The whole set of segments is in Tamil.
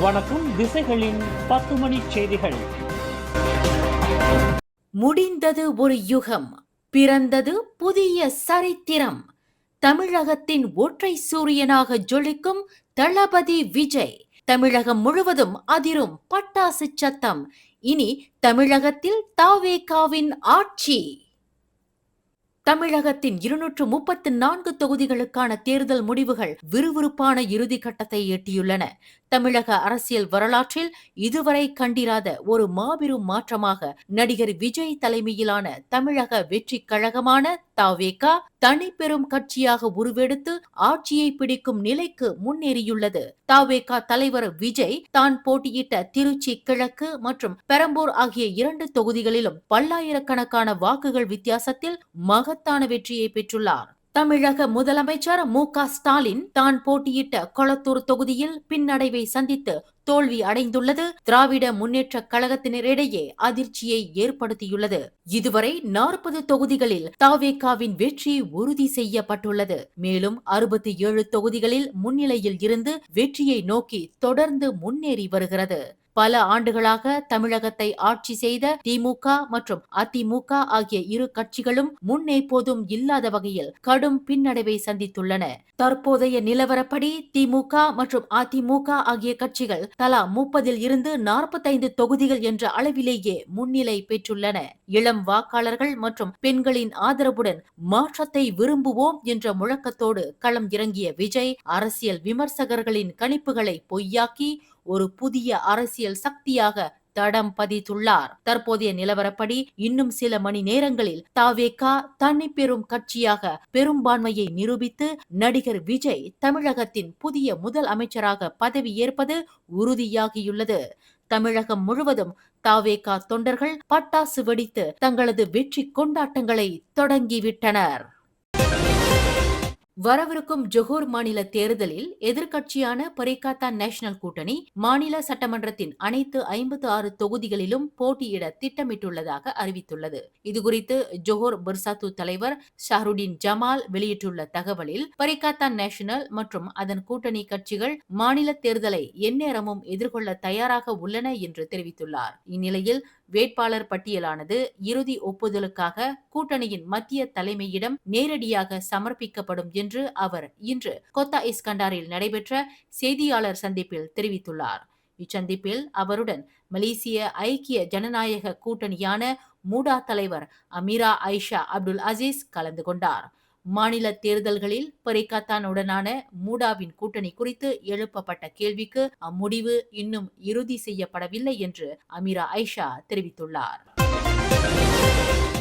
வணக்கம். திசைகளின் 10 மணி செய்திகள். முடிந்தது ஒரு யுகம், பிறந்தது புதிய சரித்திரம். தமிழகத்தின் ஒற்றை சூரியனாக ஜொலிக்கும் தளபதி விஜய். தமிழகம் முழுவதும் அதிரும் பட்டாசு சத்தம். இனி தமிழகத்தில் தாவேகாவின் ஆட்சி. தமிழகத்தின் 234 தொகுதிகளுக்கான தேர்தல் முடிவுகள் விறுவிறுப்பான இறுதி கட்டத்தை எட்டியுள்ளன. தமிழக அரசியல் வரலாற்றில் இதுவரை கண்டிராத ஒரு மாபெரும் மாற்றமாக நடிகர் விஜய் தலைமையிலான தமிழக வெற்றி கழகமான தாவேகா தனிப்பெரும் கட்சியாக உருவெடுத்து ஆட்சியை பிடிக்கும் நிலைக்கு முன்னேறியுள்ளது. தாவேகா தலைவர் விஜய் தான் போட்டியிட்ட திருச்சி கிழக்கு மற்றும் பெரம்பூர் ஆகிய 2 தொகுதிகளிலும் பல்லாயிரக்கணக்கான வாக்குகள் வித்தியாசத்தில் மகத்தான வெற்றியை பெற்றுள்ளார். தமிழக முதலமைச்சர் மு.க. ஸ்டாலின் தான் போட்டியிட்ட கொளத்தூர் தொகுதியில் பின்னடைவை சந்தித்து தோல்வி அடைந்துள்ளது திராவிட முன்னேற்ற கழகத்தினரிடையே அதிர்ச்சியை ஏற்படுத்தியுள்ளது. இதுவரை 40 தொகுதிகளில் தாவேகாவின் வெற்றி உறுதி செய்யப்பட்டுள்ளது. மேலும் 67 தொகுதிகளில் முன்னிலையில் இருந்து வெற்றியை நோக்கி தொடர்ந்து முன்னேறி வருகிறது. பல ஆண்டுகளாக தமிழகத்தை ஆட்சி செய்த திமுக மற்றும் அதிமுக ஆகிய இரு கட்சிகளும் முன்னெப்போதும் இல்லாத வகையில் கடும் பின்னடைவை சந்தித்துள்ளன. தற்போதைய நிலவரப்படி திமுக மற்றும் அதிமுக ஆகிய கட்சிகள் தலா 30 இருந்து 45 தொகுதிகள் என்ற அளவிலேயே முன்னிலை பெற்றுள்ளன. இளம் வாக்காளர்கள் மற்றும் பெண்களின் ஆதரவுடன் மாற்றத்தை விரும்புவோம் என்ற முழக்கத்தோடு களம் இறங்கிய விஜய் அரசியல் விமர்சகர்களின் கணிப்புகளை பொய்யாக்கி ஒரு புதிய அரசியல் சக்தியாக தடம் பதித்துள்ளார். தற்போதைய நிலவரப்படி இன்னும் சில மணி நேரங்களில் தாவேகா தனிப்பெரும் கட்சியாக பெரும்பான்மையை நிரூபித்து நடிகர் விஜய் தமிழகத்தின் புதிய முதல் அமைச்சராக பதவியேற்பது உறுதியாகியுள்ளது. தமிழகம் முழுவதும் தாவேகா தொண்டர்கள் பட்டாசு வெடித்து தங்களது வெற்றி கொண்டாட்டங்களை தொடங்கிவிட்டனர். வரவிருக்கும் ஜொஹூர் மாநில தேர்தலில் எதிர்க்கட்சியான பரிகாத்தா நேஷனல் கூட்டணி மாநில சட்டமன்றத்தின் அனைத்து 56 தொகுதிகளிலும் போட்டியிட திட்டமிட்டுள்ளதாக அறிவித்துள்ளது. இதுகுறித்து ஜொஹூர் பிர்சாத்து தலைவர் ஷஹருடின் ஜமால் வெளியிட்டுள்ள தகவலில் பரிகாத்தா நேஷனல் மற்றும் அதன் கூட்டணி கட்சிகள் மாநில தேர்தலை எந்நேரமும் எதிர்கொள்ள தயாராக உள்ளன என்று தெரிவித்துள்ளார். இந்நிலையில் வேட்பாளர் பட்டியலானது இறுதி ஒப்புதலுக்காக கூட்டணியின் மத்திய தலைமையிடம் நேரடியாக சமர்ப்பிக்கப்படும் என்று அவர் இன்று கொத்தா இஸ்கண்டாரில் நடைபெற்ற செய்தியாளர் சந்திப்பில் தெரிவித்துள்ளார். இச்சந்திப்பில் அவருடன் மலேசிய ஐக்கிய ஜனநாயக கூட்டணியான மூடா தலைவர் அமீரா ஐஷா அப்துல் அசீஸ் கலந்து கொண்டார். மாநில தேர்தல்களில் பரிகாத்தானுடனான மூடாவின் கூட்டணி குறித்து எழுப்பப்பட்ட கேள்விக்கு அம்முடிவு இன்னும் இறுதி செய்யப்படவில்லை என்று அமீரா ஐஷா தெரிவித்துள்ளார்.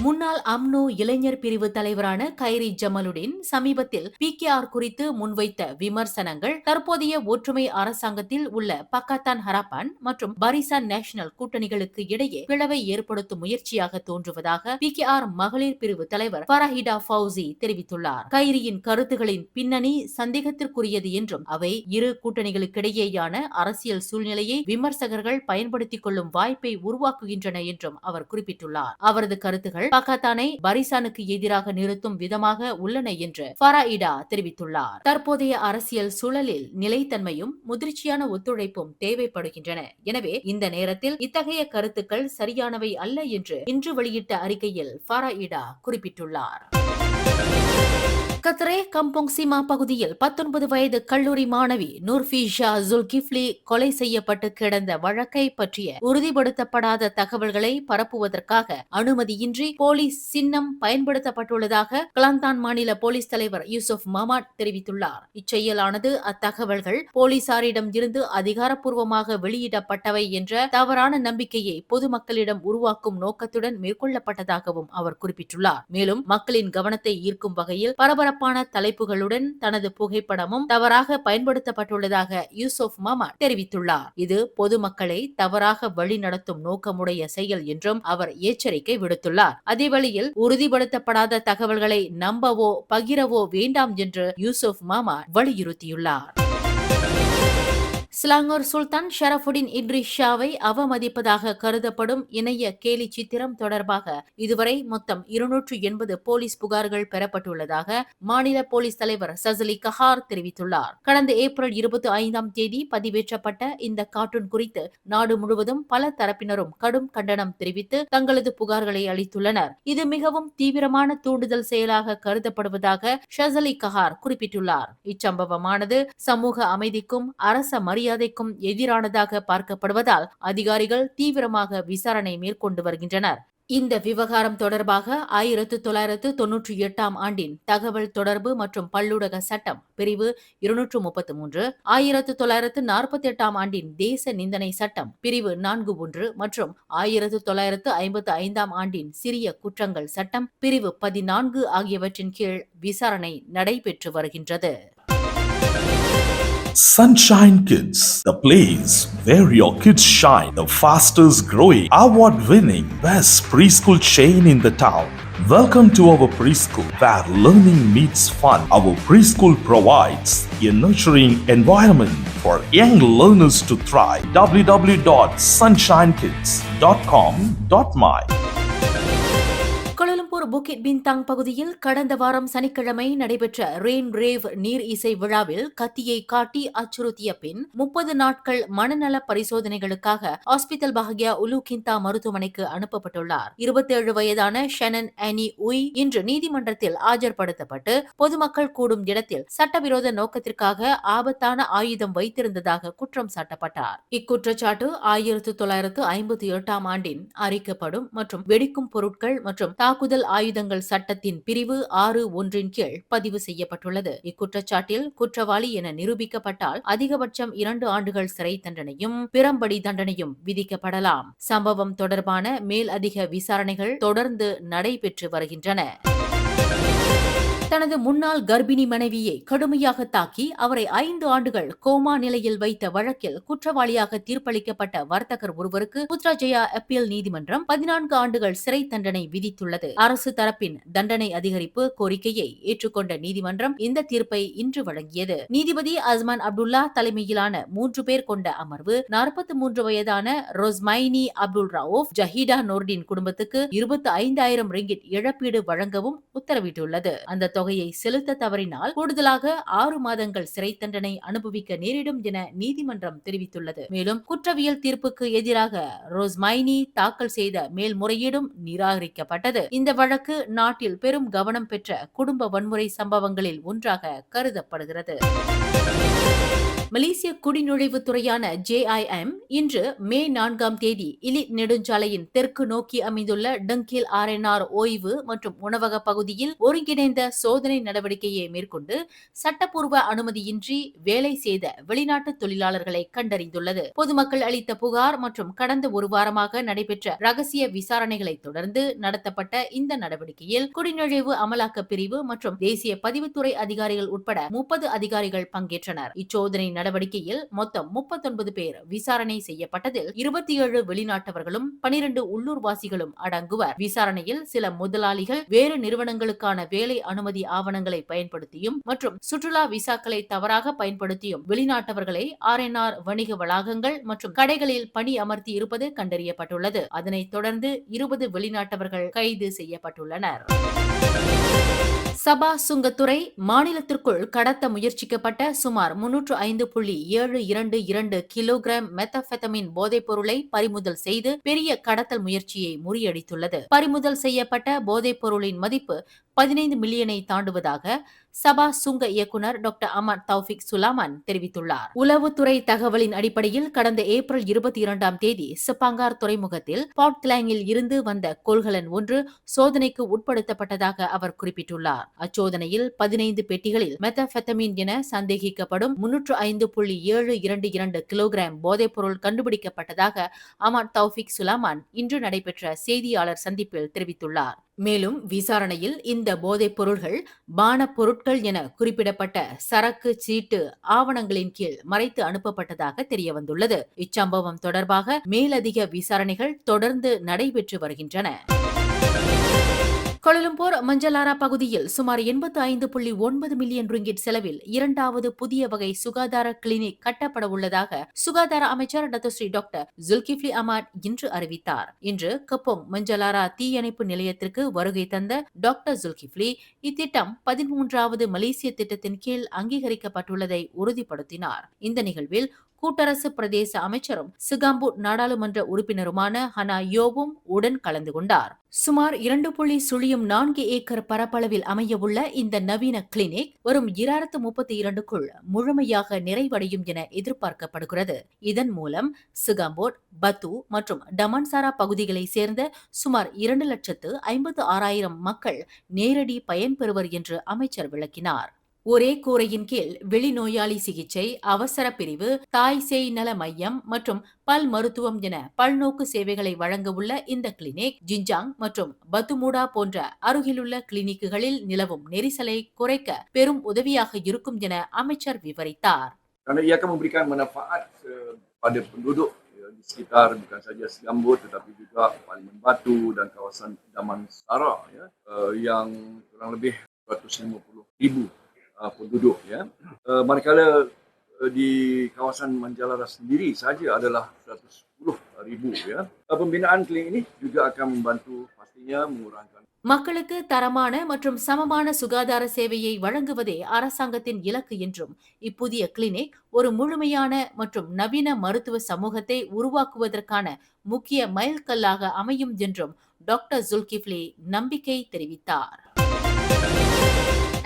முன்னாள் அம்னோ இளைஞர் பிரிவு தலைவரான கைரி ஜமலுடன் சமீபத்தில் PKR குறித்து முன்வைத்த விமர்சனங்கள் தற்போதைய ஒற்றுமை அரசாங்கத்தில் உள்ள பக்காத்தான் ஹராப்பான் மற்றும் பரிசான் நேஷனல் கூட்டணிகளுக்கு இடையே பிளவை ஏற்படுத்தும் முயற்சியாக தோன்றுவதாக PKR மகளிர் பிரிவு தலைவர் ஃபரஹிடா ஃபவுசி தெரிவித்துள்ளார். கைரியின் கருத்துகளின் பின்னணி சந்தேகத்திற்குரியது என்றும் அவை இரு கூட்டணிகளுக்கிடையேயான அரசியல் சூழ்நிலையை விமர்சகர்கள் பயன்படுத்திக் கொள்ளும் வாய்ப்பை உருவாக்குகின்றன என்றும் அவர் குறிப்பிட்டுள்ளார். அவரது கருத்துகள் பக்காத்தானை பரிசானுக்கு எதிராக நிறுத்தும் விதமாக உள்ளன என்று ஃபராயிடா தெரிவித்துள்ளார். தற்போதைய அரசியல் சூழலில் நிலைத்தன்மையும் முதிர்ச்சியான ஒத்துழைப்பும் தேவைப்படுகின்றன. எனவே இந்த நேரத்தில் இத்தகைய கருத்துக்கள் சரியானவை அல்ல என்று இன்று வெளியிட்ட அறிக்கையில் ஃபராயிடா குறிப்பிட்டுள்ளார். கத்ரே கம்போங் சிமா பகுதியில் 19 வயது கல்லூரி மாணவி நூர்ஃபிஷா ஜுல்கிஃப்லி கொலை செய்யப்பட்டு கிடந்த வழக்கை பற்றிய உறுதிப்படுத்தப்படாத தகவல்களை பரப்புவதற்காக அனுமதியின்றி போலீஸ் சின்னம் பயன்படுத்தப்பட்டுள்ளதாக கிளாந்தான் மாநில போலீஸ் தலைவர் யூசுப் மமாட் தெரிவித்துள்ளார். இச்செயலானது அத்தகவல்கள் போலீசாரிடம் இருந்து அதிகாரப்பூர்வமாக வெளியிடப்பட்டவை என்ற தவறான நம்பிக்கையை பொதுமக்களிடம் உருவாக்கும் நோக்கத்துடன் மேற்கொள்ளப்பட்டதாகவும் அவர் குறிப்பிட்டுள்ளார். மேலும் மக்களின் கவனத்தை ஈர்க்கும் வகையில் பரபரப்பான தலைப்புகளுடன் தனது புகைப்படமும் தவறாக பயன்படுத்தப்பட்டுள்ளதாக யூசுப் மமாட் தெரிவித்துள்ளார். இது பொதுமக்களை தவறாக வழிநடத்தும் நோக்கமுடைய செயல் என்றும் அவர் எச்சரிக்கை விடுத்துள்ளார். அதேவேளையில் உறுதிப்படுத்தப்படாத தகவல்களை நம்பவோ பகிரவோ வேண்டாம் என்று யூசுப் மமாட் வலியுறுத்தியுள்ளார். ஸ்லாங்கூர் சுல்தான் ஷரஃபுடின் இட்ரிஸ் ஷாவை அவமதிப்பதாக கருதப்படும் இணைய கேலி சித்திரம் தொடர்பாக இதுவரை மொத்தம் 280 போலீஸ் புகார்கள் பெறப்பட்டுள்ளதாக மாநில போலீஸ் தலைவர் சசிலி கஹார் தெரிவித்துள்ளார். கடந்த ஏப்ரல் 25ஆம் தேதி பதிவேற்றப்பட்ட இந்த கார்ட்டூன் குறித்து நாடு முழுவதும் பல தரப்பினரும் கடும் கண்டனம் தெரிவித்து தங்களது புகார்களை அளித்துள்ளனர். இது மிகவும் தீவிரமான தூண்டுதல் செயலாக கருதப்படுவதாக ஷசிலி கஹார் குறிப்பிட்டுள்ளார். இச்சம்பவமானது சமூக அமைதிக்கும் அரச மரியாதைக்கும் எதிரானதாக பார்க்கப்படுவதால் அதிகாரிகள் தீவிரமாக விசாரணை மேற்கொண்டு வருகின்றனர். இந்த விவகாரம் தொடர்பாக 1998ஆம் ஆண்டின் தகவல் தொடர்பு மற்றும் பல்லூடக சட்டம் பிரிவு 233, 1948ஆம் ஆண்டின் தேச நிந்தனை சட்டம் பிரிவு 41 மற்றும் 1955ஆம் ஆண்டின் சிறிய குற்றங்கள் சட்டம் பிரிவு 14 ஆகியவற்றின் கீழ் விசாரணை நடைபெற்று வருகின்றது. Sunshine Kids, the place where your kids shine, the fastest growing, award-winning, best preschool chain in the town. Welcome to our preschool where learning meets fun. Our preschool provides a nurturing environment for young learners to thrive. www.sunshinekids.com.my Kuala Lumpur Bukit Bintang பகுதியில் கடந்த வாரம் சனிக்கிழமை நடைபெற்ற ரெயின் ரேவ் நீர் இசை விழாவில் கத்தியை காட்டி அச்சுறுத்திய பின் 30 நாட்கள் மனநல பரிசோதனைகளுக்காக ஹாஸ்பிட்டல் பாக்யா உலுகிந்தா மருத்துவமனைக்கு அனுப்பப்பட்டுள்ளார். 27 வயதான ஷனன் அனி உய் இன்று நீதிமன்றத்தில் ஆஜர்படுத்தப்பட்டு பொதுமக்கள் கூடும் இடத்தில் சட்டவிரோத நோக்கத்திற்காக ஆபத்தான ஆயுதம் வைத்திருந்ததாக குற்றம் சாட்டப்பட்டார். இக்குற்றச்சாட்டு 1958ஆம் ஆண்டின் அரிக்கப்படும் மற்றும் வெடிக்கும் பொருட்கள் மற்றும் தாக்குதல் ஆயுதங்கள் சட்டத்தின் பிரிவு 6(1) கீழ் பதிவு செய்யப்பட்டுள்ளது. இக்குற்றச்சாட்டில் குற்றவாளி என நிரூபிக்கப்பட்டால் அதிகபட்சம் 2 ஆண்டுகள் சிறை தண்டனையும் பிறம்படி தண்டனையும் விதிக்கப்படலாம். சம்பவம் தொடர்பான மேல் அதிக விசாரணைகள் தொடர்ந்து நடைபெற்று வருகின்றன. தனது முன்னாள் கர்ப்பிணி மனைவியை கடுமையாக தாக்கி அவரை 5 ஆண்டுகள் கோமா நிலையில் வைத்த வழக்கில் குற்றவாளியாக தீர்ப்பளிக்கப்பட்ட வர்த்தகர் ஒருவருக்கு புத்ராஜயா அப்பீல் நீதிமன்றம் 14 ஆண்டுகள் சிறை தண்டனை விதித்துள்ளது. அரசு தரப்பின் தண்டனை அதிகரிப்பு கோரிக்கையை ஏற்றுக்கொண்ட நீதிமன்றம் இந்த தீர்ப்பை இன்று வழங்கியது. நீதிபதி அஸ்மான் அப்துல்லா தலைமையிலான 3 பேர் கொண்ட அமர்வு 43 வயதான ரோஸ்மைனி அப்துல் ரவுப் ஜஹீடா நோர்டின் குடும்பத்துக்கு 25,000 ரிங்கிட் இழப்பீடு வழங்கவும் உத்தரவிட்டுள்ளது. அந்த தொகையை செலுத்த தவறினால் கூடுதலாக 6 மாதங்கள் சிறை தண்டனை அனுபவிக்க நேரிடும் என நீதிமன்றம் தெரிவித்துள்ளது. மேலும் குற்றவியல் தீர்ப்புக்கு எதிராக ரோஸ்மைனி தாக்கல் செய்த மேல்முறையீடும் நிராகரிக்கப்பட்டது. இந்த வழக்கு நாட்டில் பெரும் கவனம் பெற்ற குடும்ப வன்முறை சம்பவங்களில் ஒன்றாக கருதப்படுகிறது. மலேசிய குடிநுழைவுத் துறையான JIM இன்று மே 4ஆம் தேதி இலிட் நெடுஞ்சாலையின் தெற்கு நோக்கி அமைந்துள்ள டங்கில் RNR ஓய்வு மற்றும் உணவக பகுதியில் ஒருங்கிணைந்த சோதனை நடவடிக்கையை மேற்கொண்டு சட்டப்பூர்வ அனுமதியின்றி வேலை செய்த வெளிநாட்டு தொழிலாளர்களை கண்டறிந்துள்ளது. பொதுமக்கள் அளித்த புகார் மற்றும் கடந்த ஒரு வாரமாக நடைபெற்ற ரகசிய விசாரணைகளை தொடர்ந்து நடத்தப்பட்ட இந்த நடவடிக்கையில் குடிநுழைவு அமலாக்க பிரிவு மற்றும் தேசிய பதிவுத்துறை அதிகாரிகள் உட்பட 30 அதிகாரிகள் பங்கேற்றனர். இச்சோதனை நடவடிக்கையில் மொத்தம் 39 பேர் விசாரணை செய்யப்பட்டதில் 27 வெளிநாட்டவர்களும் 12 உள்ளூர்வாசிகளும் அடங்குவர். விசாரணையில் சில முதலாளிகள் வேறு நிறுவனங்களுக்கான வேலை அனுமதி ஆவணங்களை பயன்படுத்தியும் மற்றும் சுற்றுலா விசாக்களை தவறாக பயன்படுத்தியும் வெளிநாட்டவர்களை RNR வணிக வளாகங்கள் மற்றும் கடைகளில் பணி அமர்த்தி இருப்பது கண்டறியப்பட்டுள்ளது. அதனைத் தொடர்ந்து 20 வெளிநாட்டவர்கள் கைது செய்யப்பட்டுள்ளனர். சபா சுங்கத்துறை மாநிலத்திற்குள் கடத்த முயற்சிக்கப்பட்ட சுமார் 305.722 கிலோகிராம் மெத்தபெத்தமின் போதைப் பொருளை பறிமுதல் செய்து பெரிய கடத்தல் முயற்சியை முறியடித்துள்ளது. பறிமுதல் செய்யப்பட்ட போதைப் பொருளின் மதிப்பு 15 மில்லியனை தாண்டுவதாக சபா சுங்க இயக்குநர் டாக்டர் அமர் தௌஃபிக் சுலாமான் தெரிவித்துள்ளார். உளவுத்துறை தகவலின் அடிப்படையில் கடந்த ஏப்ரல் 22ஆம் தேதி செப்பாங்கார் துறைமுகத்தில் பாட்கிளாங்கில் இருந்து வந்த கொள்கலன் ஒன்று சோதனைக்கு உட்படுத்தப்பட்டதாக அவர் குறிப்பிட்டுள்ளார். அச்சோதனையில் 15 பெட்டிகளில் மெத்தபெத்தமின் என சந்தேகிக்கப்படும் 305.722 கிலோகிராம் போதைப் பொருள் கண்டுபிடிக்கப்பட்டதாக அமர் தௌஃபிக் சுலாமான் இன்று நடைபெற்ற செய்தியாளர் சந்திப்பில் தெரிவித்துள்ளார். மேலும் விசாரணையில் இந்த போதைப் பொருள்கள் பானப் பொருட்கள் என குறிப்பிடப்பட்ட சரக்கு சீட்டு ஆவணங்களின் கீழ் மறைத்து அனுப்பப்பட்டதாக தெரியவந்துள்ளது. இச்சம்பவம் தொடர்பாக மேலதிக விசாரணைகள் தொடர்ந்து நடைபெற்று வருகின்றன. கோலாலம்பூர் மஞ்சளாரா பகுதியில் சுமார் 85.9 மில்லியன் ரிங்கிட் செலவில் இரண்டாவது புதிய வகை சுகாதார கிளினிக் கட்டப்பட உள்ளதாக சுகாதார அமைச்சர் டாக்டர் ஜுல்கிஃப்லி அஹ்மத் இன்று அறிவித்தார். இன்று கப்போங் மஞ்சளாரா தீயணைப்பு நிலையத்திற்கு வருகை தந்த டாக்டர் ஜுல்கிஃப்லி இத்திட்டம் 13வது மலேசிய திட்டத்தின் கீழ் அங்கீகரிக்கப்பட்டுள்ளதை உறுதிப்படுத்தினார். இந்த நிகழ்வில் கூட்டரசு பிரதேச அமைச்சரும் சிகாம்பூட் நாடாளுமன்ற உறுப்பினருமான ஹனா யோவும் உடன் கலந்து கொண்டார். சுமார் 2.04 ஏக்கர் பரப்பளவில் அமையவுள்ள இந்த நவீன கிளினிக் வரும் 2032க்குள் முழுமையாக நிறைவடையும் என எதிர்பார்க்கப்படுகிறது. இதன் மூலம் சிகாம்போட், பத்து மற்றும் டமான்சாரா பகுதிகளை சேர்ந்த சுமார் 2,56,000 மக்கள் நேரடி பயன்பெறுவர் என்று அமைச்சர் விளக்கினார். ஒரே கூரையின் கீழ் வெளிநோயாளி சிகிச்சை, அவசர பிரிவு, தாய் சேய் நல மையம் மற்றும் பல் மருத்துவம் என பல்நோக்கு சேவைகளை வழங்க உள்ள இந்த கிளினிக் ஜின்ஜாங் மற்றும் பத்துமூடா போன்ற அருகிலுள்ள கிளினிக்குகளில் நிலவும் நெரிசலை குறைக்க பெரும் உதவியாக இருக்கும் என அமைச்சர் விவரித்தார். Kerana ia akan memberikan manfaat pada penduduk di sekitar bukan saja Sigambut tetapi juga Parlimen Batu dan kawasan Damansara yang kurang lebih 250,000 penduduk manakala di kawasan Manjalara sendiri saja adalah 110,000 pembinaan klinik ini juga akan membantu pastinya mengurangkan மக்களுக்கு தரமான மற்றும் சமமான சுகாதார சேவையை வழங்குவதே அரசாங்கத்தின் இலக்கு என்றும் இப்புதிய கிளினிக் ஒரு முழுமையான மற்றும் நவீன மருத்துவ சமூகத்தை உருவாக்குவதற்கான முக்கிய மைல்கல்லாக அமையும் என்றும் டாக்டர் ஜுல்கிஃப்லி நம்பிக்கை தெரிவித்தார்.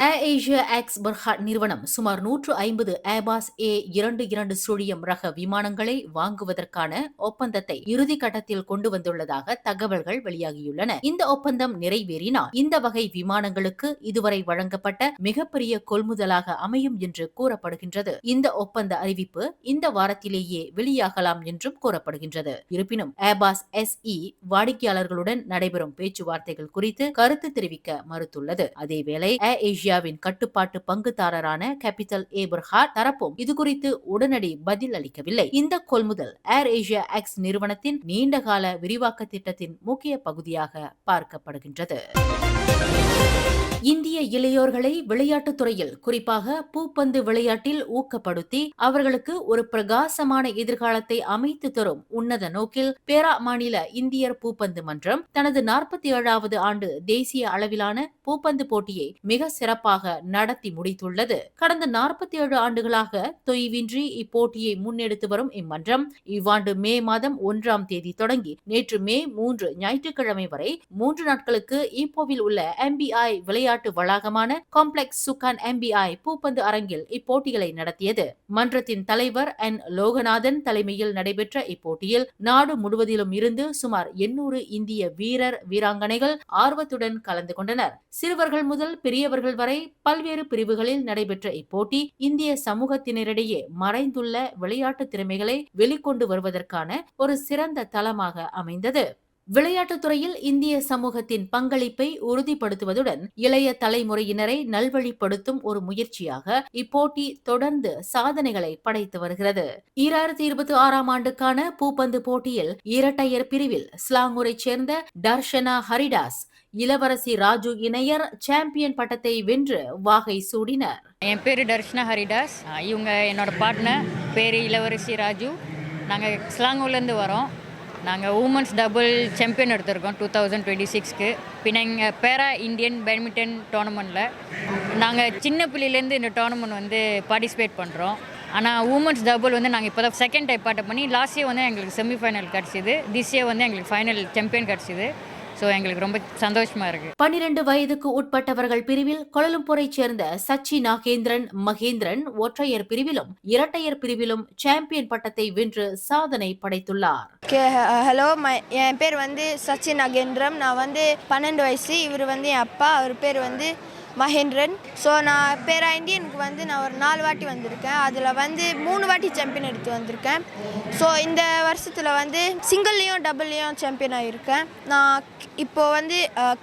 ஏர் ஏசியா எக்ஸ் பர்ஹாட் நிறுவனம் சுமார் 150 ஏர்பாஸ் A22 சுழியம் ரக விமானங்களை வாங்குவதற்கான ஒப்பந்தத்தை இறுதி கட்டத்தில் கொண்டு வந்துள்ளதாக தகவல்கள் வெளியாகியுள்ளன. இந்த ஒப்பந்தம் நிறைவேறினால் இந்த வகை விமானங்களுக்கு இதுவரை வழங்கப்பட்ட மிகப்பெரிய கொள்முதலாக அமையும் என்று கூறப்படுகின்றது. இந்த ஒப்பந்த அறிவிப்பு இந்த வாரத்திலேயே வெளியாகலாம் என்றும் கூறப்படுகின்றது. இருப்பினும் ஏர்பாஸ் SE வாடிக்கையாளர்களுடன் நடைபெறும் பேச்சுவார்த்தைகள் குறித்து கருத்து தெரிவிக்க மறுத்துள்ளது. அதேவேளை ஏர் ஏசியா இந்தியாவின் கட்டுப்பாட்டு பங்குதாரரான கேபிட்டல் ஏ பர்ஹாட் தரப்பும் இதுகுறித்து உடனடி பதில் அளிக்கவில்லை. இந்த கொள்முதல் ஏர் ஏசியா எக்ஸ் நிறுவனத்தின் நீண்டகால விரிவாக்க திட்டத்தின் முக்கிய பகுதியாக பார்க்கப்படுகின்றது. இந்திய இளையோர்களை விளையாட்டுத் துறையில் குறிப்பாக பூப்பந்து விளையாட்டில் ஊக்கப்படுத்தி அவர்களுக்கு ஒரு பிரகாசமான எதிர்காலத்தை அமைத்து தரும் உன்னத நோக்கில் பேரா மாநில இந்தியர் பூப்பந்து மன்றம் தனது 47வது ஆண்டு தேசிய அளவிலான பூப்பந்து போட்டியை மிக சிறப்பாக நடத்தி முடித்துள்ளது. கடந்த 47 ஆண்டுகளாக தொய்வின்றி இப்போட்டியை முன்னெடுத்து வரும் இம்மன்றம் இவ்வாண்டு மே மாதம் 1ஆம் தேதி தொடங்கி நேற்று மே 3 ஞாயிற்றுக்கிழமை வரை 3 நாட்களுக்கு ஈப்போவில் உள்ள MBI விளையாட்டு வளாகமான காம்ப்ளெக்ஸ் சுகான் MBI பூப்பந்து அரங்கில் இப்போட்டிகளை நடத்தியது. மன்றத்தின் தலைவர் N. லோகநாதன் தலைமையில் நடைபெற்ற இப்போட்டியில் நாடு முழுவதிலும் இருந்து சுமார் 800 இந்திய வீரர் வீராங்கனைகள் ஆர்வத்துடன் கலந்து கொண்டனர். சிறுவர்கள் முதல் பெரியவர்கள் வரை பல்வேறு பிரிவுகளில் நடைபெற்ற இப்போட்டி இந்திய சமூகத்தினரிடையே மறைந்துள்ள விளையாட்டு திறமைகளை வெளிக்கொண்டு வருவதற்கான ஒரு சிறந்த தளமாக அமைந்தது. விளையாட்டுத் துறையில் இந்திய சமூகத்தின் பங்களிப்பை உறுதிப்படுத்துவதுடன் இளைய தலைமுறையினரை நல்வழிப்படுத்தும் ஒரு முயற்சியாக இப்போட்டி தொடர்ந்து சாதனைகளை படைத்து வருகிறது. 2026ஆம் ஆண்டுக்கான பூப்பந்து போட்டியில் இரட்டையர் பிரிவில் ஸ்லாங்கூரைச் சேர்ந்த தர்ஷனா ஹரிடாஸ் இளவரசி ராஜு இணையர் சாம்பியன் பட்டத்தை வென்று வாகை சூடினர். என் பேரு தர்ஷனா ஹரிடாஸ். இவங்க என்னோட பார்ட்னர் பேரு இளவரசி ராஜு. நாங்கள் ஸ்லாங்கூர்லேருந்து வரோம். நாங்கள் உமன்ஸ் டபுள் சாம்பியன் எடுத்திருக்கோம் 2026க்கு. பின்ன எங்கள் பேரா இந்தியன் பேட்மிண்டன் டோர்னமெண்ட்டில் நாங்கள் சின்ன பிள்ளையிலேருந்து இந்த டோர்னமெண்ட் வந்து பார்ட்டிசிபேட் பண்ணுறோம். ஆனால் உமன்ஸ் டபுள் வந்து நாங்கள் இப்போ தான் செகண்ட் டைப் பார்ட் பண்ணி லாஸ்ட் இயர் வந்து எங்களுக்கு செமிஃபைனல் கிடச்சிது. திஸ் இயர் வந்து எங்களுக்கு ஃபைனல் சாம்பியன் கிடச்சிது. ஸோ எங்களுக்கு ரொம்ப சந்தோஷமாக இருக்குது. 12 வயதுக்கு உட்பட்டவர்கள் பிரிவில் கோலாலம்பூரைச் சேர்ந்த சச்சி நாகேந்திரன் மகேந்திரன் ஒற்றையர் பிரிவிலும் இரட்டையர் பிரிவிலும் சாம்பியன் பட்டத்தை வென்று சாதனை படைத்துள்ளார். ஹலோ, என் பேர் வந்து சச்சி நாகேந்திரன். நான் வந்து 12 வயசு. இவர் வந்து என் அப்பா. அவர் பேர் வந்து மகேந்திரன். ஸோ நான் பேரா இந்தியனுக்கு வந்து நான் ஒரு 4 வாட்டி வந்திருக்கேன். அதில் வந்து 3 வாட்டி சாம்பியன் எடுத்து வந்திருக்கேன். ஸோ இந்த வருஷத்தில் வந்து சிங்கிள்லேயும் டபுள்லேயும் சாம்பியன் ஆகியிருக்கேன். நான் இப்போது வந்து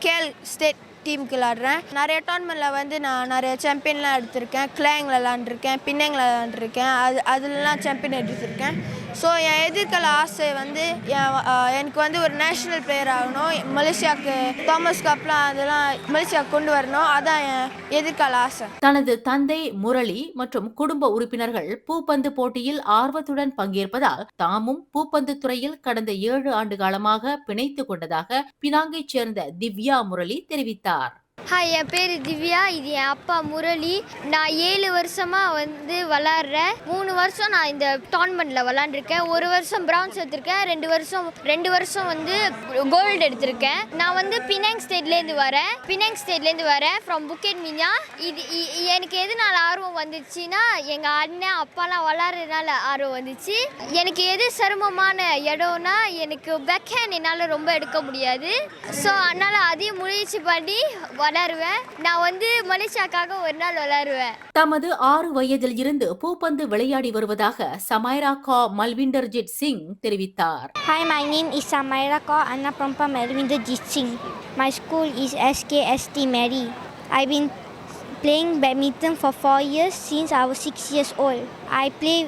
கேல் ஸ்டேட் டீமுக்கு விளாடுறேன். நிறைய டோர்னமெண்ட்டில் வந்து நான் நிறைய சாம்பியன்லாம் எடுத்திருக்கேன். கிளாங்கில் விளாண்டுருக்கேன், பின்னங்கில் விளாண்டுருக்கேன். அதுலலாம் சாம்பியன் எடுத்திருக்கேன். ஸோ என் எதிர்கால ஆசை வந்து எனக்கு வந்து ஒரு நேஷ்னல் பிளேயர் ஆகணும், மலேசியாவுக்கு தாமஸ் கப்லாம் அதெல்லாம் மலேசியாவுக்கு கொண்டு வரணும், அதான் என் எதிர்கால ஆசை. தனது தந்தை முரளி மற்றும் குடும்ப உறுப்பினர்கள் பூப்பந்து போட்டியில் ஆர்வத்துடன் பங்கேற்பதால் தாமும் பூப்பந்து துறையில் கடந்த 7 ஆண்டு காலமாக பிணைத்துக் கொண்டதாக பினாங்கைச் சேர்ந்த திவ்யா முரளி தெரிவித்தார். ஹாய், என் பேர் திவ்யா, இது என் அப்பா முரளி. நான் 7 வருஷமாக வந்து விளாட்றேன். 3 வருஷம் நான் இந்த டோர்னமெண்ட்டில் விளாண்டுருக்கேன். 1 வருஷம் பிரான்ஸ் எடுத்திருக்கேன், 2 வருஷம் வந்து கோல்டு எடுத்திருக்கேன். நான் வந்து பினாங் ஸ்டேட்லேருந்து வரேன் ஃப்ரம் புக்கெட் மினா. இது எனக்கு எதனால ஆர்வம் வந்துச்சுன்னா எங்கள் அண்ணன் அப்பாலாம் விளாட்றதுனால ஆர்வம் வந்துச்சு. எனக்கு எது சிரமமான இடம்னா எனக்கு பேக் ஹேண்ட் என்னால் ரொம்ப எடுக்க முடியாது. ஸோ அதனால் அதையும் முயற்சி பண்ணி வளருவேன். நான் வந்து மலேசியாக்காக ஒரு நாள் வளருவேன். தமது 6 வயதில் இருந்து பூப்பந்து விளையாடி வருவதாக சமைரா கா மல்விண்டர்ஜித் சிங் தெரிவித்தார். Hi, my name is Samaira Kaur Anna Perempuan Malvinderjit Singh. My school is SKST Mary. I've been playing badminton for 4 years since I was 6 years old. I play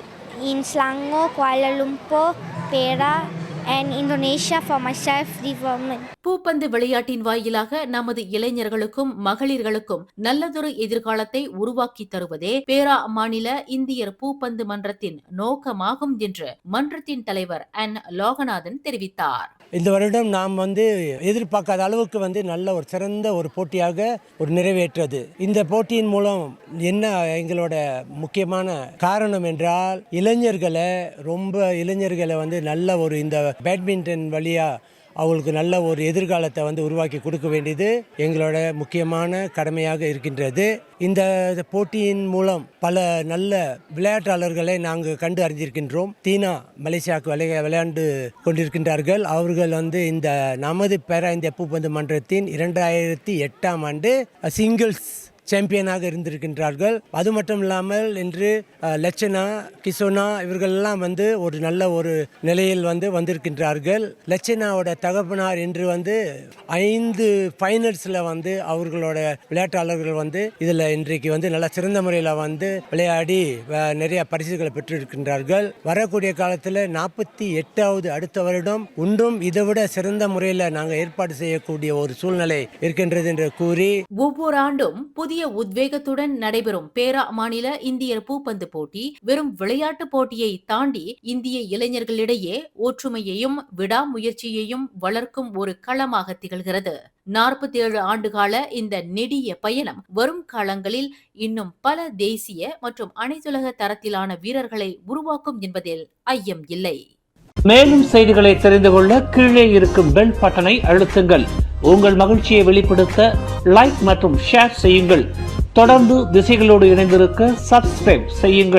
in Selangor, Kuala Lumpur, Perak and Indonesia for my self-development. பூப்பந்து விளையாட்டின் வாயிலாக நமது இளைஞர்களுக்கும் மகளிர்களுக்கும் நல்லதொரு எதிர்காலத்தை உருவாக்கி தருவதே பேரா மாநில இந்தியர் பூப்பந்து மன்றத்தின் நோக்கமாகும் என்று மன்றத்தின் தலைவர் என் லோகநாதன் தெரிவித்தார். இந்த வருடம் நாம் எதிர்பார்க்காத அளவுக்கு நல்ல ஒரு சிறந்த ஒரு போட்டியாக நிறைவேற்றது. இந்த போட்டியின் மூலம் என்ன எங்களோட முக்கியமான காரணம் என்றால் இளைஞர்களை நல்ல ஒரு இந்த பேட்மிண்டன் வழியா அவங்களுக்கு நல்ல ஒரு எதிர்காலத்தை உருவாக்கி கொடுக்க வேண்டியது எங்களோட முக்கியமான கடமையாக இருக்கின்றது. இந்த போட்டியின் மூலம் பல நல்ல விளையாட்டாளர்களை நாங்கள் கண்டு அறிஞ்சிருக்கின்றோம். தீனா மலேசியாவுக்கு விளையாண்டு கொண்டிருக்கின்றார்கள். அவர்கள் இந்த நமது பேரா இந்திய பூப்பந்து மன்றத்தின் 2008ஆம் ஆண்டு சிங்கிள்ஸ் சாம்பியனாக இருந்திருக்கின்றார்கள். அது மட்டும் இல்லாமல் இன்று லட்சணா, கிசோனா இவர்களெல்லாம் ஒரு நல்ல ஒரு நிலையில் வந்திருக்கின்றார்கள். லட்சணாவோட தகப்பனார் இன்று 5 ஃபைனல்ஸில் அவர்களோட விளையாட்டாளர்கள் இதில் இன்றைக்கு நல்ல சிறந்த முறையில் விளையாடி நிறைய பரிசுகளை பெற்றிருக்கின்றார்கள். வரக்கூடிய காலத்தில் 48வது அடுத்த வருடம் ஒன்றும் இதை விட சிறந்த முறையில் நாங்கள் ஏற்பாடு செய்யக்கூடிய ஒரு சூழ்நிலை இருக்கின்றது என்று கூறி ஒவ்வொரு ஆண்டும் புதிய உத்வேகத்துடன் நடைபெறும் பேரா மாநில இந்தியர் பூப்பந்து போட்டி வெறும் விளையாட்டு போட்டியை தாண்டி இந்திய இளைஞர்களிடையே ஒற்றுமையையும் விடாமுயற்சியையும் வளர்க்கும் ஒரு களமாக திகழ்கிறது. 47 ஆண்டுகால இந்த நெடிய பயணம் வரும் காலங்களில் இன்னும் பல தேசிய மற்றும் அனைத்துலக தரத்திலான வீரர்களை உருவாக்கும் என்பதில் ஐயம் இல்லை. மேலும் செய்திகளை தெரிந்து கொள்ள கீழே இருக்கும் பெல் பட்டனை அழுத்துங்கள். உங்கள் மகிழ்ச்சியை வெளிப்படுத்த லைக் மற்றும் ஷேர் செய்யுங்கள். தொடர்ந்து திசைகளோடு இணைந்திருக்க சப்ஸ்கிரைப் செய்யுங்கள்.